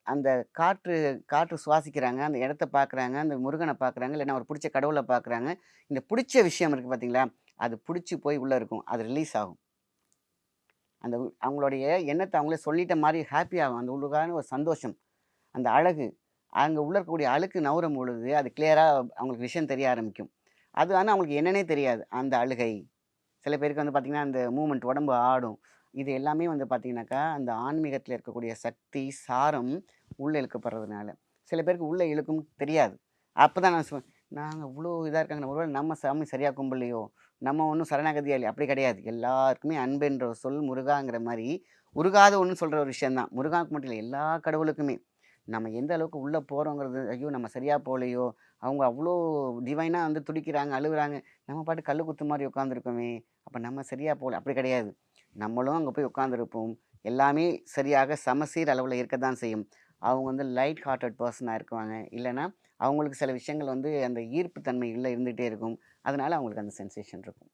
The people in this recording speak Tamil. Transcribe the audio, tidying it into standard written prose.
அந்த காற்று காற்று சுவாசிக்கிறாங்க, அந்த இடத்த பார்க்குறாங்க, அந்த முருகன பார்க்குறாங்க, இல்லன்னா அவருக்கு புடிச்ச கடவுள பார்க்குறாங்க. இந்த புடிச்ச விஷயம் இருக்கு பார்த்தீங்களா? அது புடிச்சு போய் உள்ள இருக்கும். அது ரிலீஸ் ஆகும். அந்த அவங்களுடைய எண்ணத்த அவங்களே சொல்லிட்ட மாரி ஹேப்பி ஆகும். அந்த உள்ளுக்கான ஒரு சந்தோஷம். அந்த அழகு. அங்க உள்ள இருக்கக்கூடிய அழுக்கு நவுரும் பொழுது, அது கிளியரா அவங்களுக்கு விஷயம் தெரிய ஆரம்பிக்கும். அது ஆனா அவங்களுக்கு என்னன்னே தெரியாது. அந்த அழுகை. சில பேருக்கு வந்து பார்த்தீங்கன்னா, அந்த மூவ்மெண்ட் உடம்பு ஆடும். இது எல்லாமே வந்து பார்த்தீங்கன்னாக்கா, அந்த ஆன்மீகத்தில இருக்கக்கூடிய சக்தி, சாரம் உள்ள இழுக்கப்படுறதுனால. சில பேருக்கு உள்ள இழுக்கும் தெரியாது. அப்பதான் நான் நாங்க இவ்ளோ இதா இருக்காங்க. ஒருவேள நம்ம சாமி சரியா கும்பிடலையோ! நம்ம ஒண்ணும் சரணாகதியா இல்லையா? அப்படி கிடையாது. எல்லாருக்குமே அன்பென்ற ஒரு சொல் முருகாங்கிற மாரி, உருகாத ஒண்ணுன்னு சொல்ற ஒரு விஷயம் தான். முருகாவுக்கு மட்டும் இல்ல, எல்லா கடவுளுக்குமே. நம்ம எந்த அளவுக்கு உள்ள போறோங்கிறது, ஐயோ! நம்ம சரியா போலையோ! அவங்க அவ்ளோ டிவைனா வந்து துடிக்கிறாங்க, அழுவுறாங்க. நம்ம பாட்டுக்கு கல்லு குத்து மாரி உட்காந்துருக்கோமே! அப்ப நம்ம சரியா போல. அப்படி கிடையாது. நம்மளும் அங்க போய் உட்கார்ந்திருப்போம். எல்லாமே சரியாக சமசீர் அளவுல இருக்கத்தான் செய்யும். அவங்க வந்து லைட் ஹார்ட்டட் பெர்சனா இருக்குவாங்க. இல்லன்னா, அவங்களுக்கு சில விஷயங்கள் வந்து அந்த ஈர்ப்பு தன்மை உள்ள இருந்துட்டே இருக்கும். அதனால அவங்களுக்கு அந்த சென்சேஷன் இருக்கும்.